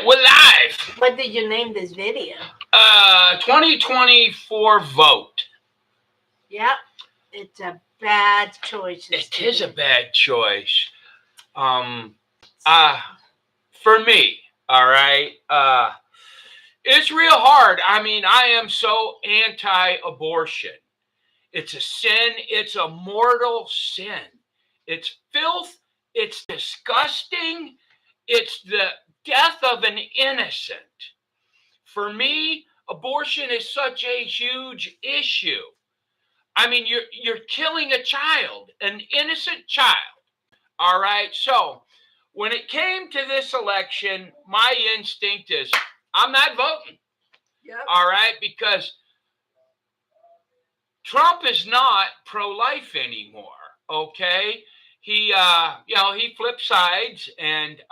we're live. What did you name this video? 2024 vote. Yep, it's a bad choice. It is a bad choice. Um, uh, for me, all right. It's real hard. I mean, I am so anti-abortion. It's a sin. It's a mortal sin. It's filth. It's disgusting. It's the death of an innocent. For me, abortion is such a huge issue. I mean, you're killing a child, an innocent child. All right. So when it came to this election, my instinct is I'm not voting. Yep. All right, because Trump is not pro-life anymore. Okay, he flipped sides, and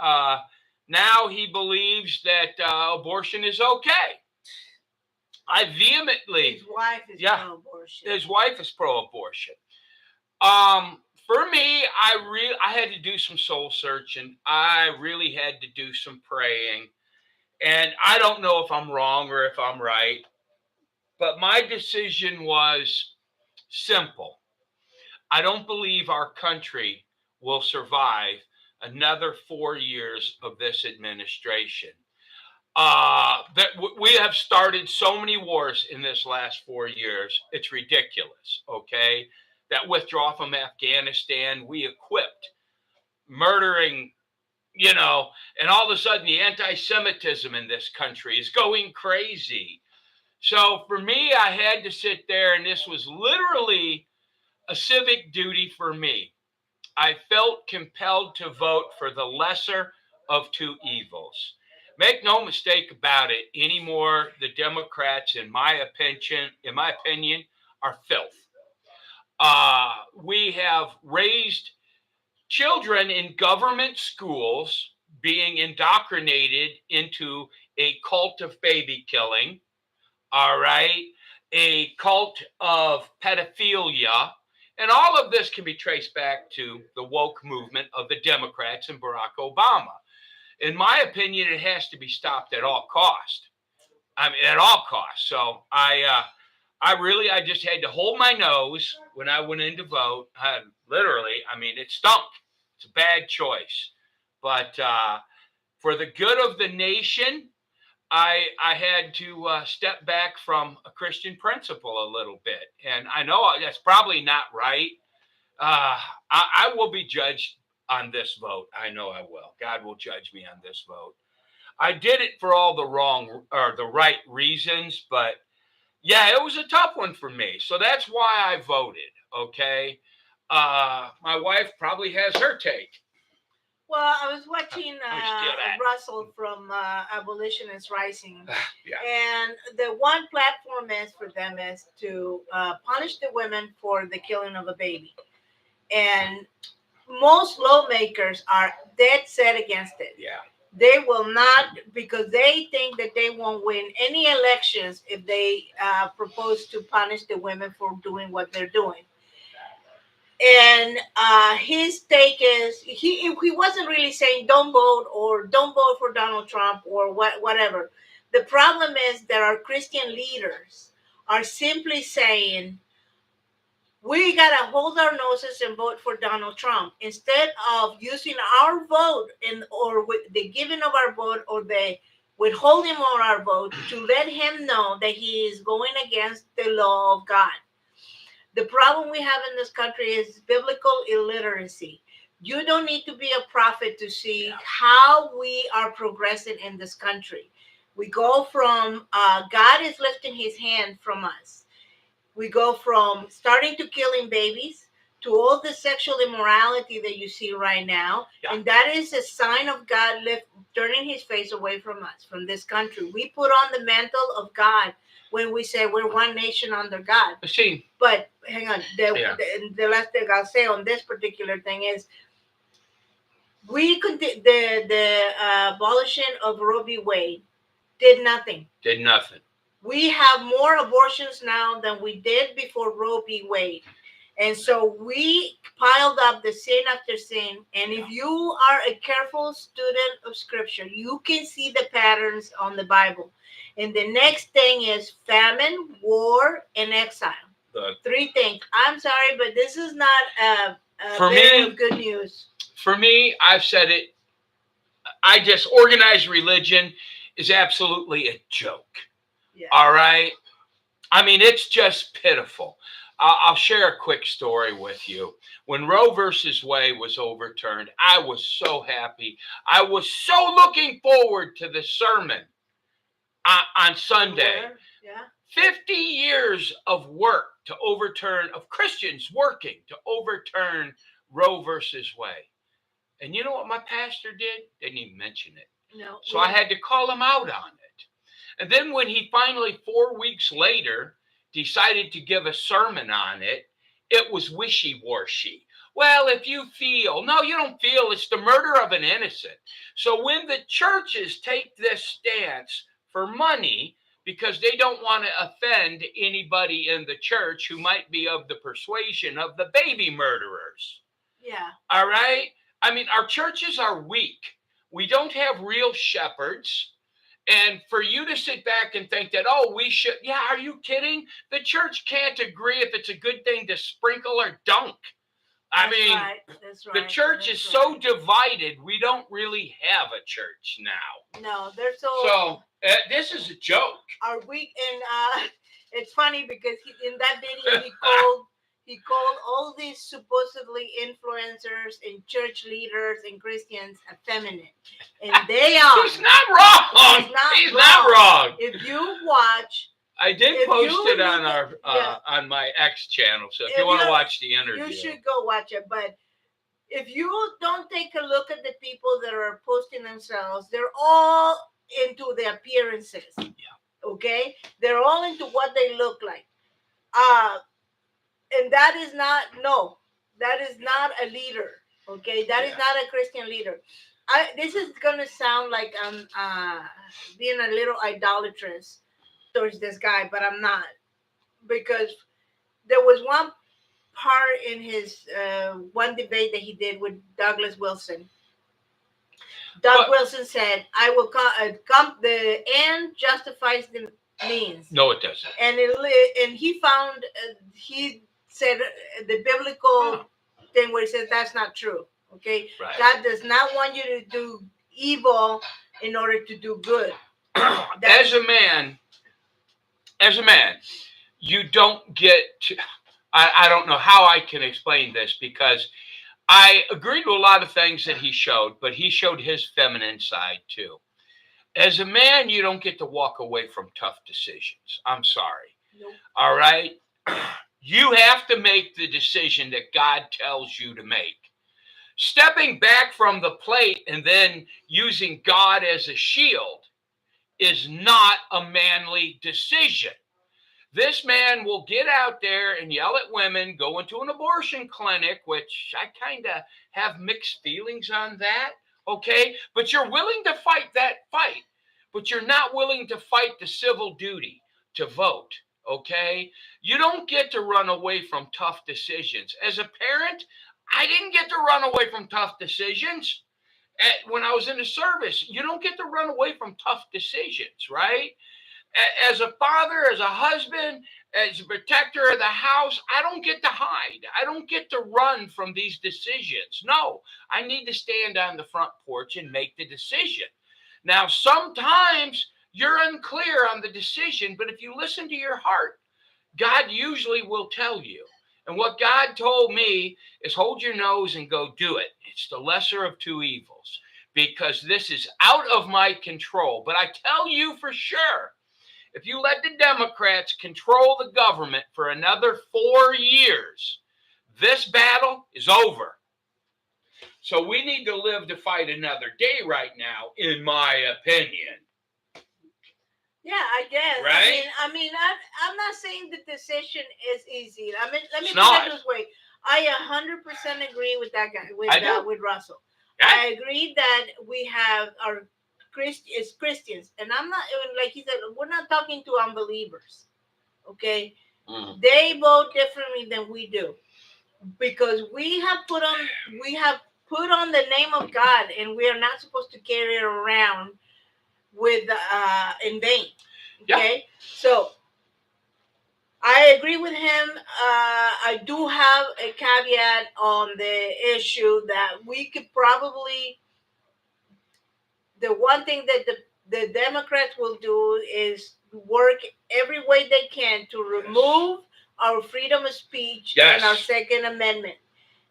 now he believes that abortion is okay. I vehemently. His wife is pro-abortion. His wife is pro-abortion. For me, I had to do some soul searching. I really had to do some praying, and I don't know if I'm wrong or if I'm right, but my decision was simple. I don't believe our country will survive another 4 years of this administration. We have started so many wars in this last 4 years. It's ridiculous. Okay, that withdrawal from Afghanistan, we equipped murdering, and all of a sudden the anti-Semitism in this country is going crazy. So for me, I had to sit there, and this was literally a civic duty for me. I felt compelled to vote for the lesser of two evils. Make no mistake about it anymore. The Democrats, in my opinion, are filth. We have raised children in government schools being indoctrinated into a cult of baby killing. All right, a cult of pedophilia. And all of this can be traced back to the woke movement of the Democrats and Barack Obama. In my opinion, it has to be stopped at all cost. I mean, at all costs. So I just had to hold my nose when I went in to vote. It stunk. It's a bad choice. But for the good of the nation, I had to step back from a Christian principle a little bit. And I know that's probably not right. I will be judged on this vote. I know I will. God will judge me on this vote. I did it for all the wrong or the right reasons, but yeah, it was a tough one for me. So that's why I voted. Okay. My wife probably has her take. Well, I was watching Russell from Abolitionist Rising, and the one platform is for them is to punish the women for the killing of a baby, and most lawmakers are dead set against it. Yeah. They will not, because they think that they won't win any elections if they propose to punish the women for doing what they're doing. And his take is he wasn't really saying don't vote or don't vote for Donald Trump or whatever. The problem is that our Christian leaders are simply saying we gotta hold our noses and vote for Donald Trump instead of using our vote or with the giving of our vote or the withholding of our vote to let him know that he is going against the law of God. The problem we have in this country is biblical illiteracy. You don't need to be a prophet to see how we are progressing in this country. We go from God is lifting his hand from us. We go from starting to killing babies to all the sexual immorality that you see right now. Yeah. And that is a sign of God turning his face away from us, from this country. We put on the mantle of God when we say we're one nation under God. See. But hang on, the last thing I'll say on this particular thing is the abolition of Roe v. Wade did nothing. We have more abortions now than we did before Roe v. Wade. And so we piled up the sin after sin. And if you are a careful student of scripture, you can see the patterns on the Bible. And the next thing is famine, war, and exile. Three things. I'm sorry, but this is not a For bit me- of good news. For me, I've said it. I just organized religion is absolutely a joke. Yeah. All right. I mean, it's just pitiful. I'll share a quick story with you. When Roe versus Wade was overturned, I was so happy. I was so looking forward to the sermon on Sunday. Yeah. 50 years of work to overturn, of Christians working to overturn Roe versus Wade. And you know what my pastor did? Didn't even mention it. No. So I had to call him out on it. And then when he finally, 4 weeks later, decided to give a sermon on it, it was wishy-washy. Well, if you feel, no, you don't feel, it's the murder of an innocent. So when the churches take this stance for money, because they don't want to offend anybody in the church who might be of the persuasion of the baby murderers. Yeah. All right? I mean, our churches are weak. We don't have real shepherds. And for you to sit back and think that, oh, we should, yeah, are you kidding? The church can't agree if it's a good thing to sprinkle or dunk. I mean, That's right. the church is so divided, we don't really have a church now. No, they're So this is a joke. Are we? And it's funny because in that video he called all these supposedly influencers and church leaders and Christians effeminate, and they are. He's not wrong. He's not wrong. If you watch, I did post it on our on my X channel. So if you want to watch the interview, you should go watch it. But if you don't take a look at the people that are posting themselves, they're all into the appearances. Yeah. Okay, they're all into what they look like. And that is not a leader. Okay, that is not a Christian leader. This is gonna sound like I'm being a little idolatrous towards this guy, but I'm not, because there was one part in his one debate that he did with Douglas Wilson. Wilson said, "I will come. The end justifies the means." No, it doesn't. And he found he said the biblical thing where he says that's not true. Okay, right. God does not want you to do evil in order to do good. As a man, you don't get to. I don't know how I can explain this, because I agree to a lot of things that he showed, but he showed his feminine side too. As a man, you don't get to walk away from tough decisions. I'm sorry. Nope. All right? You have to make the decision that God tells you to make. Stepping back from the plate and then using God as a shield is not a manly decision. This man will get out there and yell at women, go into an abortion clinic, which I kind of have mixed feelings on that, okay? But you're willing to fight that fight, but you're not willing to fight the civil duty to vote, okay? You don't get to run away from tough decisions. As a parent, I didn't get to run away from tough decisions. When I was in the service, you don't get to run away from tough decisions, right? As a father, as a husband, as a protector of the house, I don't get to hide. I don't get to run from these decisions. No, I need to stand on the front porch and make the decision. Now, sometimes you're unclear on the decision, but if you listen to your heart, God usually will tell you. And what God told me is hold your nose and go do it. It's the lesser of two evils, because this is out of my control. But I tell you for sure, if you let the Democrats control the government for another 4 years, this battle is over. So we need to live to fight another day right now, in my opinion. Yeah, I guess. Right? I'm not saying the decision is easy. Let me put it this way. I 100% agree with that guy, with Russell. Yeah. I agree that we have our Christians, and I'm not, like he said, we're not talking to unbelievers. Okay, they vote differently than we do. because we have put on the name of God, and we are not supposed to carry it around with in vain. Okay, so I agree with him. I do have a caveat on the issue that we could probably, the one thing that the Democrats will do is work every way they can to remove our freedom of speech and our Second Amendment.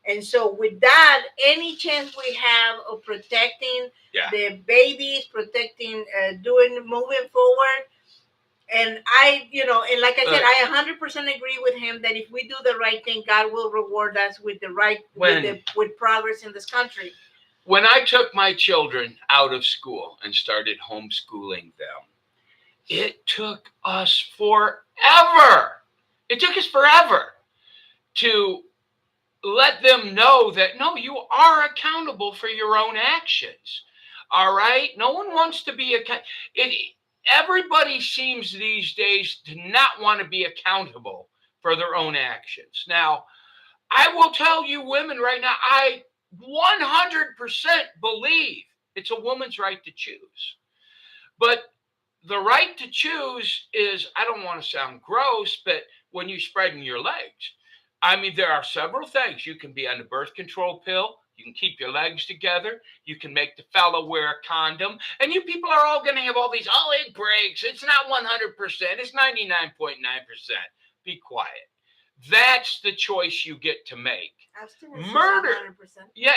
And so with that, any chance we have of protecting the babies, protecting, moving forward, and and like I said, I 100% agree with him that if we do the right thing, God will reward us with the right, with progress in this country. When I took my children out of school and started homeschooling them, it took us forever. It took us forever to let them know that, no, you are accountable for your own actions. All right? No one wants to be everybody seems these days to not want to be accountable for their own actions. Now, I will tell you women right now, I 100% believe it's a woman's right to choose. But the right to choose is, I don't want to sound gross, but when you're spreading your legs, I mean, there are several things. You can be on the birth control pill. You can keep your legs together. You can make the fella wear a condom. And you people are all going to have all these, it breaks. It's not 100%. It's 99.9%. Be quiet. That's the choice you get to make. Abstinence murder. Is 100%. Yeah,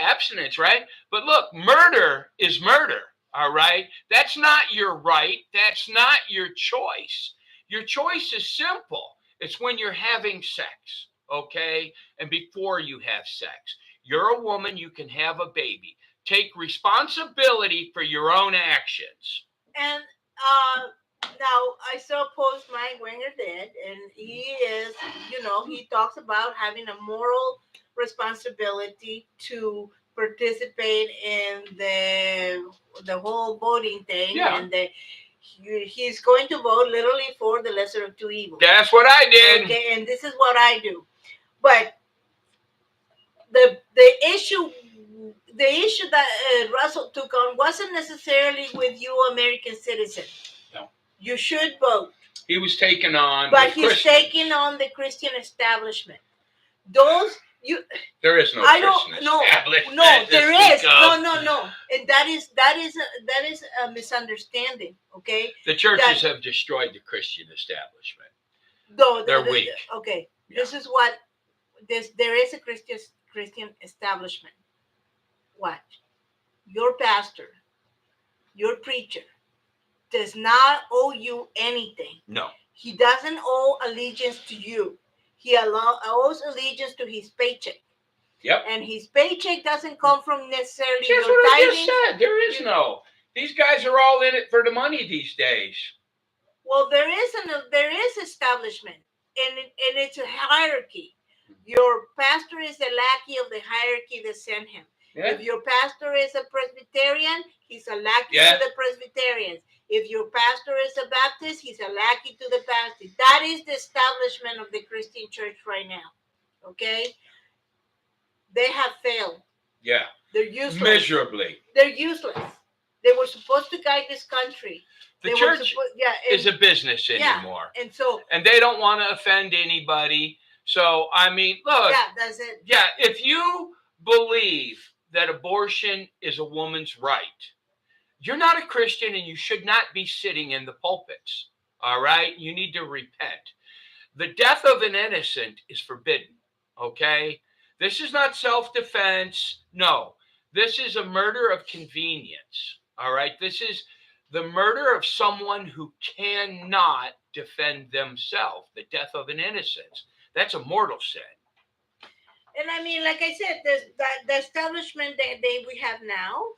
abstinence, right? But look, murder is murder, all right? That's not your right. That's not your choice. Your choice is simple. It's when you're having sex, okay? And before you have sex. You're a woman, you can have a baby. Take responsibility for your own actions. And now I saw a post Mike Wenger did, and he is, he talks about having a moral responsibility to participate in the whole voting thing, and he's going to vote literally for the lesser of two evils. That's what I did. Okay, and this is what I do. But the issue that Russell took on wasn't necessarily with you, American citizen. No. You should vote. He was taking on, but he's taking on the Christian establishment. There is no Christian establishment. No, there is. No. And that is a misunderstanding. Okay. The churches have destroyed the Christian establishment. No, they're weak. Okay. Yeah. This is what there is a Christian establishment. What? Your pastor, your preacher, does not owe you anything. No. He doesn't owe allegiance to you. He owes allegiance to his paycheck. Yep. And his paycheck doesn't come from necessarily your tithing. I just said. There is no. These guys are all in it for the money these days. Well, there is establishment, and it's a hierarchy. Your pastor is the lackey of the hierarchy that sent him. Yeah. If your pastor is a Presbyterian, he's a lackey to the Presbyterians. If your pastor is a Baptist, he's a lackey to the Baptist. That is the establishment of the Christian church right now. Okay? They have failed. Yeah. They're useless. Miserably. They're useless. They were supposed to guide this country. The church is a business anymore. And they don't want to offend anybody. So, I mean, look. Yeah, that's it. Yeah, if you believe that abortion is a woman's right, you're not a Christian and you should not be sitting in the pulpits. All right? You need to repent. The death of an innocent is forbidden. Okay? This is not self-defense. No. This is a murder of convenience. All right? This is the murder of someone who cannot defend themselves. The death of an innocent. That's a mortal sin. And I mean, like I said, the establishment that we have now,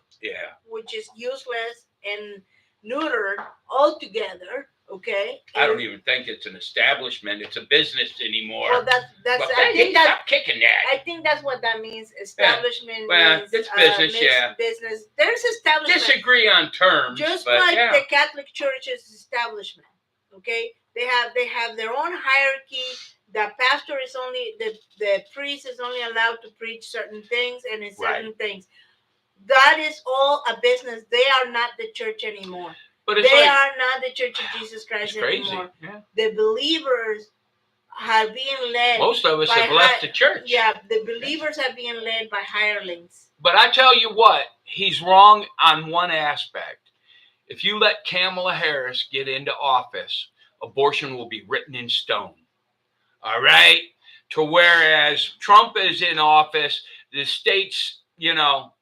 which is useless and neutered altogether. Okay, I don't even think it's an establishment; it's a business anymore. Well, that's. Stop kicking that. I think that's what that means. Establishment. Well, means, it's business. Business. There's establishment. Disagree on terms, just like the Catholic Church's establishment. Okay, they have their own hierarchy. The pastor is only the priest is only allowed to preach certain things and in certain Right. things. That is all a business. They are not the church anymore. But it's They like, are not the Church of Jesus Christ it's crazy. anymore. Yeah. The believers are being led. Most of us by have left the church. Yeah, the believers are being led by hirelings. But I tell you what, he's wrong on one aspect. If you let Kamala Harris get into office, abortion will be written in stone. All right? To whereas Trump is in office, the states,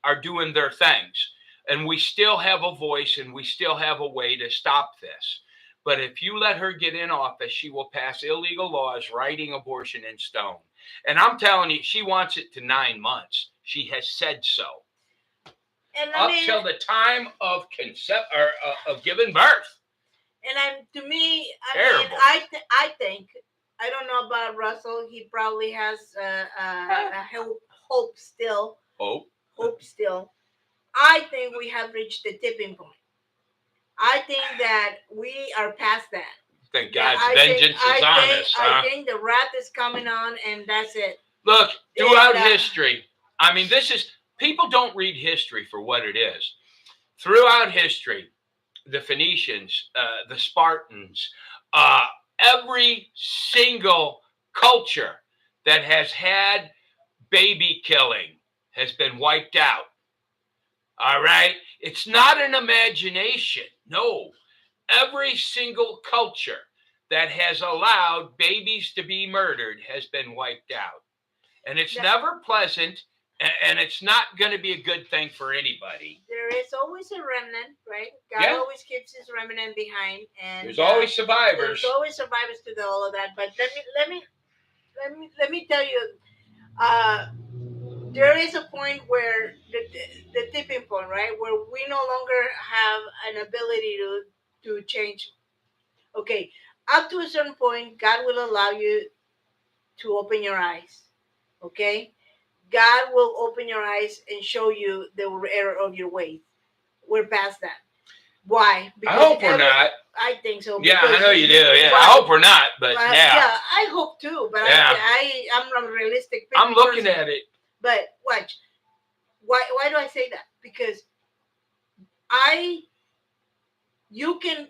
are doing their things. And we still have a voice and we still have a way to stop this. But if you let her get in office, she will pass illegal laws writing abortion in stone. And I'm telling you, she wants it to 9 months. She has said so. And Up till the time of of giving birth. And to me, Terrible. I think, I don't know about Russell. He probably has a hope still. Hope still. I think we have reached the tipping point. I think that we are past that. Thank God's vengeance is on us. I think the wrath is coming on, and that's it. Look, throughout history, I mean, people don't read history for what it is. Throughout history, the Phoenicians, the Spartans, every single culture that has had baby killing has been wiped out. All right? It's not an imagination. No. Every single culture that has allowed babies to be murdered has been wiped out. And it's never pleasant, and it's not going to be a good thing for anybody. There is always a remnant, right? God always keeps his remnant behind, and there's always survivors. There's always survivors to all of that. But let me tell you, there is a point where the tipping point, right, where we no longer have an ability to change. Okay, up to a certain point, God will allow you to open your eyes. Okay, God will open your eyes and show you the error of your ways. We're past that. Why? Because I hope we're not. I think so. Yeah, I know you do. Yeah, I hope we're not. But yeah. Yeah, I hope too. But yeah. I'm a realistic. I'm looking at it. But watch. Why do I say that? Because you can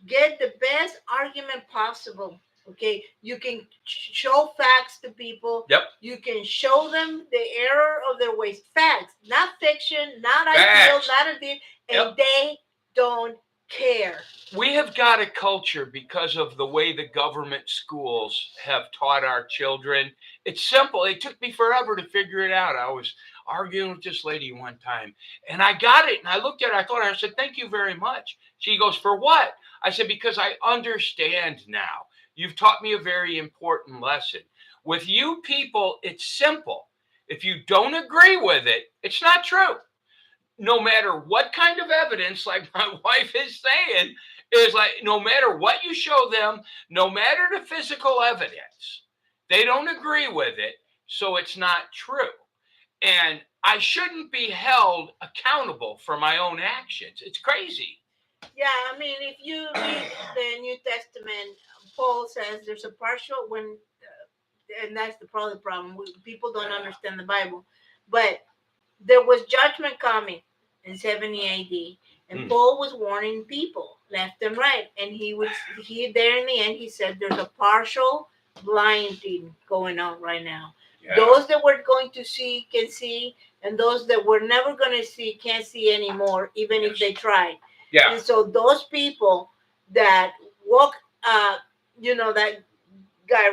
get the best argument possible. Okay, you can show facts to people. Yep. You can show them the error of their ways. Facts, not fiction, not ideal, not a deal, and they don't care. We have got a culture because of the way the government schools have taught our children. It's simple. It took me forever to figure it out. I was arguing with this lady one time, and I got it. And I looked at her. I said, "Thank you very much." She goes, "For what?" I said, "Because I understand now. You've taught me a very important lesson. With you people, it's simple. If you don't agree with it, it's not true. No matter what kind of evidence, like my wife is saying, is like no matter what you show them, no matter the physical evidence, they don't agree with it, so it's not true. And I shouldn't be held accountable for my own actions. It's crazy." Yeah, I mean, if you read the New Testament, Paul says there's a partial and that's probably the problem. People don't understand the Bible, but there was judgment coming in 70 A.D. and Paul was warning people left and right, and he there in the end he said there's a partial blinding going on right now. Yeah. Those that were going to see can see, and those that were never going to see can't see anymore, even if they tried. Yeah. And so those people that walk, that guy,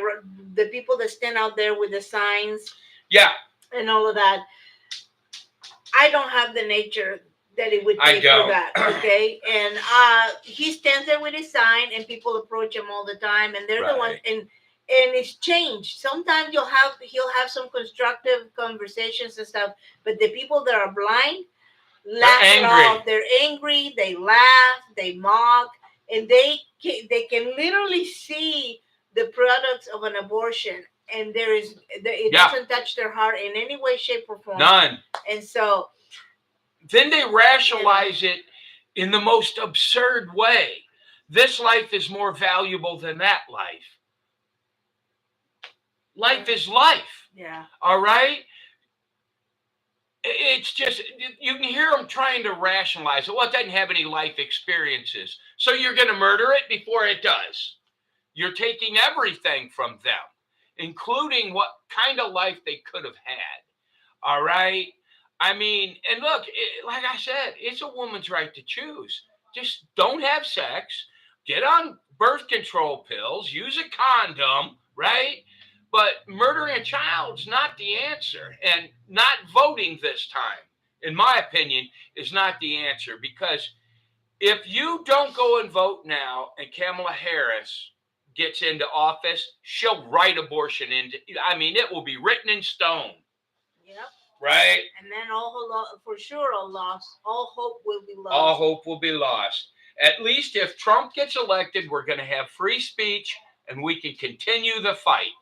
the people that stand out there with the signs, yeah, and all of that, I don't have the nature that it would take for that. Okay, and he stands there with his sign, and people approach him all the time, and they're the ones, and it's changed. Sometimes he'll have some constructive conversations and stuff, but the people that are blind laugh it off. They're angry. They laugh. They mock, and they can literally see the products of an abortion, and it doesn't touch their heart in any way, shape, or form. None. And so then they rationalize it in the most absurd way. This life is more valuable than that life. Life is life. Yeah. All right. It's just, you can hear them trying to rationalize it. Well, it doesn't have any life experiences. So you're going to murder it before it does. You're taking everything from them, including what kind of life they could have had. All right. I mean, and look, like I said, it's a woman's right to choose. Just don't have sex, get on birth control pills, use a condom, right? But murdering a child's not the answer. And not voting this time, in my opinion, is not the answer. Because if you don't go and vote now and Kamala Harris gets into office, she'll write abortion into, I mean, it will be written in stone. Yep. Right? And then for sure, all hope will be lost. All hope will be lost. At least if Trump gets elected, we're going to have free speech and we can continue the fight,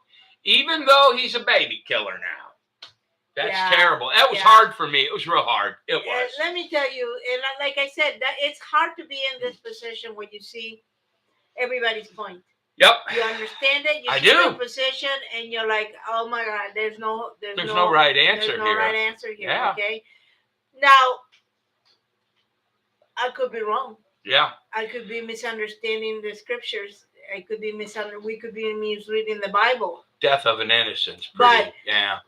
even though he's a baby killer now. That's terrible. That was hard for me. It was real hard. It was. Let me tell you, and like I said, that it's hard to be in this position when you see everybody's point. Yep. You understand it. You I see do. the position, and you're like, "Oh my God, there's no right answer there's no here. right answer here." Yeah. Okay. Now, I could be wrong. Yeah. I could be misunderstanding the scriptures. I could be We could be misreading the Bible. Death of an innocent. But yeah.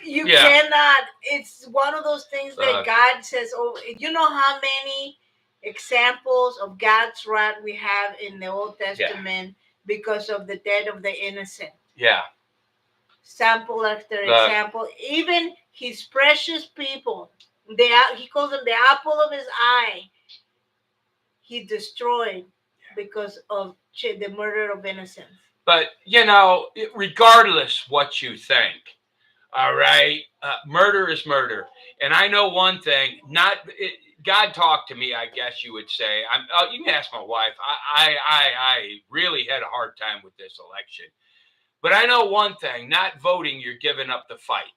You cannot. It's one of those things that God says. Oh, you know how many examples of God's wrath we have in the Old Testament because of the death of the innocent. Yeah. Sample after example. Even his precious people, he calls them the apple of his eye, he destroyed because of the murder of innocents. But, regardless what you think, all right, murder is murder. And I know one thing, God talked to me, I guess you would say. You can ask my wife. I really had a hard time with this election. But I know one thing, not voting, you're giving up the fight.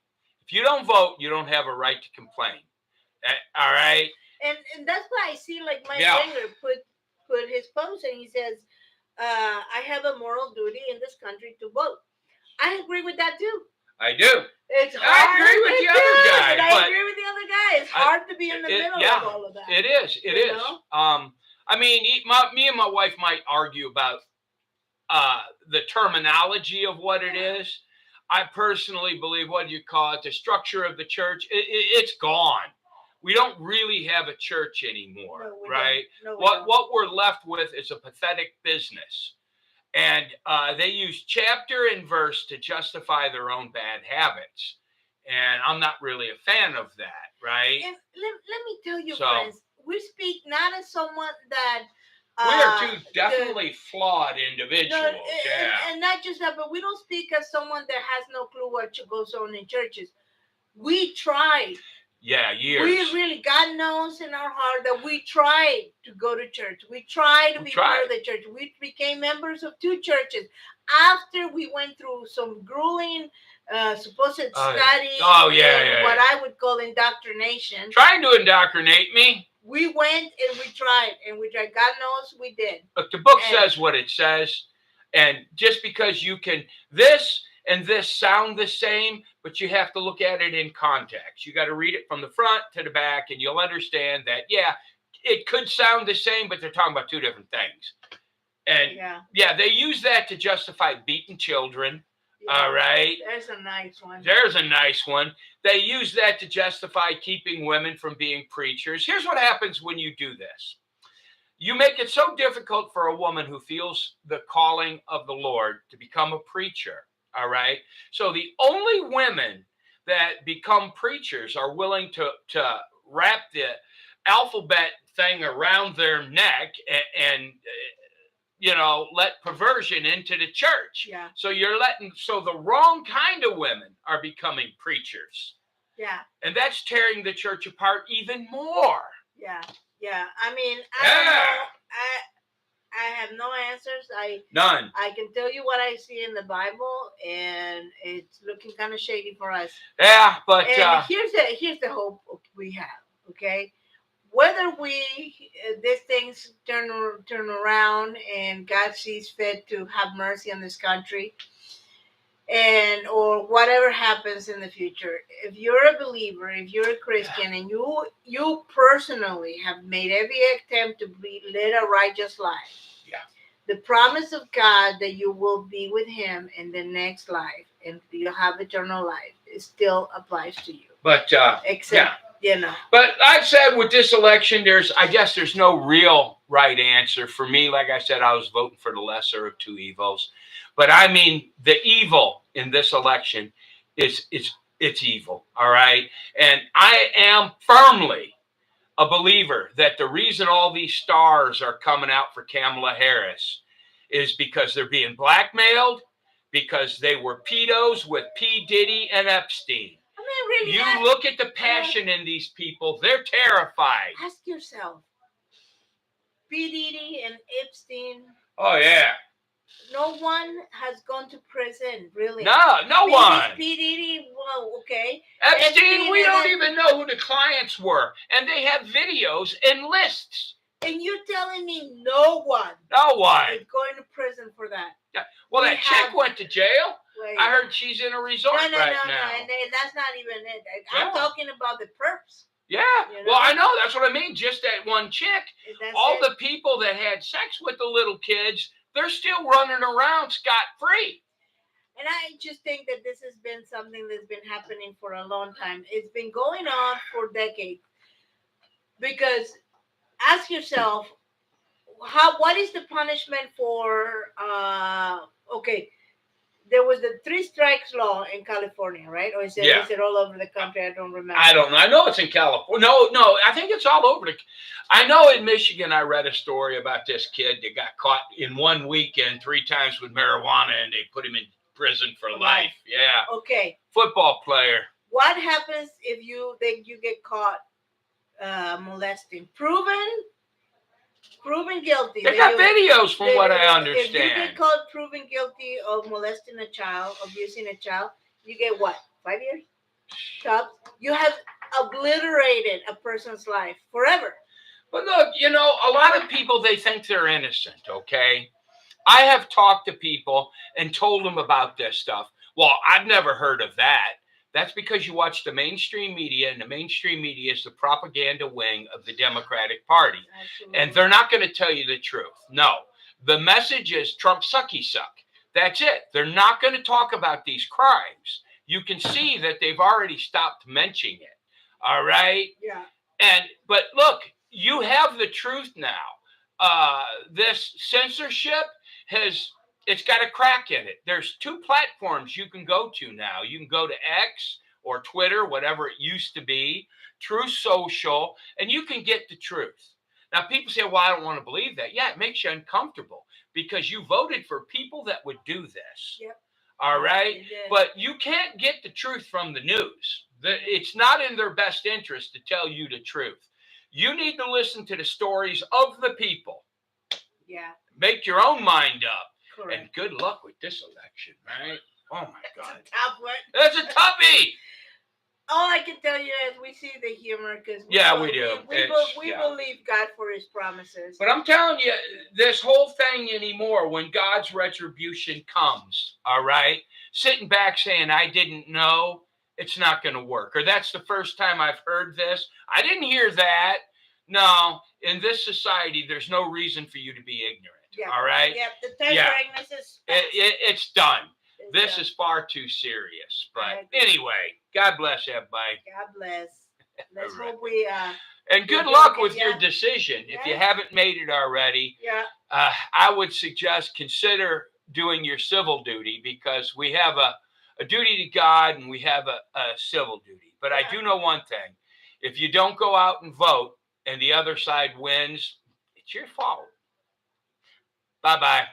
If you don't vote, you don't have a right to complain. All right? And that's why I see like Mike Wenger put his post and he says, I have a moral duty in this country to vote. I agree with that too. I do. It's hard. I agree with the other guy. I agree with the other guy. It's hard to be in the middle of all of that. It is. It is. I mean, me and my wife might argue about the terminology of what it is. I personally believe, what do you call it? The structure of the church. It's gone. We don't really have a church anymore, right? No, what we're left with is a pathetic business. And they use chapter and verse to justify their own bad habits. And I'm not really a fan of that, right? And let me tell you, friends, we speak not as someone that... we are two definitely flawed individuals, and not just that, but we don't speak as someone that has no clue what goes on in churches. We tried. Yeah, years. We really, God knows in our heart that we tried to go to church. We tried to be part of the church. We became members of 2 churches after we went through some grueling supposed study. What I would call indoctrination. Trying to indoctrinate me. We went and we tried. God knows we did. Look, the book says what it says. And just because you can, this and this sound the same, but you have to look at it in context. You got to read it from the front to the back, and you'll understand that, it could sound the same, but they're talking about 2 different things. And they use that to justify beating children. All right. There's a nice one. They use that to justify keeping women from being preachers. Here's what happens when you do this. You make it so difficult for a woman who feels the calling of the Lord to become a preacher. All right. So the only women that become preachers are willing to wrap the alphabet thing around their neck and let perversion into the church. Yeah. So so the wrong kind of women are becoming preachers. Yeah. And that's tearing the church apart even more. Yeah. Yeah. I mean, I don't know. I have no answers. None. I can tell you what I see in the Bible, and it's looking kind of shady for us. Yeah, but here's the hope we have. Okay, whether these things turn around and God sees fit to have mercy on this country, and or whatever happens in the future, if you're a believer, if you're a Christian, and you personally have made every attempt to live a righteous life, Yeah. the promise of God that you will be with Him in the next life and you'll have eternal life, it still applies to you. But Except, But I've said with this election, I guess there's no real right answer. For me, like I said, I was voting for the lesser of two evils. But I mean, the evil in this election is it's evil, all right? And I am firmly a believer that the reason all these stars are coming out for Kamala Harris is because they're being blackmailed, because they were pedos with P. Diddy and Epstein. Really, you look at the passion in these people, they're terrified. Ask yourself, P. Diddy and Epstein. Oh, yeah. No one has gone to prison, really. No one. P. Diddy, well, okay. Epstein, we don't even know who the clients were. And they have videos and lists. And you're telling me no one is going to prison for that? Yeah. Well, that chick went to jail. Wait. I heard she's in a resort right now. No, and that's not even it. I'm talking about the perps. Yeah, well, I know. That's what I mean. Just that one chick. All the people that had sex with the little kids, they're still running around scot-free. And I just think that this has been something that's been happening for a long time. It's been going on for decades. Because ask yourself, what is the punishment for, there was the 3 strikes law in California, right? Or is it all over the country? I don't remember. I don't know. I know it's in California. No, I think it's all over. I know in Michigan, I read a story about this kid that got caught in one weekend 3 times with marijuana, and they put him in prison for life. Yeah. Okay. Football player. What happens if you get caught molesting? Proven guilty. They got videos from what I understand. If you get caught proven guilty of molesting a child, abusing a child, you get what? 5 years? Tops? You have obliterated a person's life forever. But look, a lot of people, they think they're innocent, okay? I have talked to people and told them about this stuff. Well, I've never heard of that. That's because you watch the mainstream media, and the mainstream media is the propaganda wing of the Democratic Party. Absolutely. And they're not going to tell you the truth. No. The message is Trump sucky suck. That's it. They're not going to talk about these crimes. You can see that they've already stopped mentioning it. All right? Yeah. But look, you have the truth now. This censorship it's got a crack in it. There's 2 platforms you can go to now. You can go to X or Twitter, whatever it used to be, Truth Social, and you can get the truth. Now, people say, well, I don't want to believe that. Yeah, it makes you uncomfortable because you voted for people that would do this. Yep. All right? But you can't get the truth from the news. It's not in their best interest to tell you the truth. You need to listen to the stories of the people. Yeah. Make your own mind up. Correct. And good luck with this election, right? Oh, my God. It's a tough one. That's a toughie. All I can tell you is we see the humor because we do. We believe God for His promises. But I'm telling you, this whole thing anymore, when God's retribution comes, all right, sitting back saying, I didn't know, it's not going to work. Or that's the first time I've heard this. I didn't hear that. No, in this society, there's no reason for you to be ignorant. Yeah. All right? Yeah, the time for ignorance is it's done. This is far too serious. But anyway, God bless everybody. God bless. Let's hope we and good luck with your decision. If you haven't made it already, I would suggest consider doing your civil duty, because we have a duty to God and we have a civil duty. But I do know one thing. If you don't go out and vote and the other side wins, it's your fault. Bye-bye.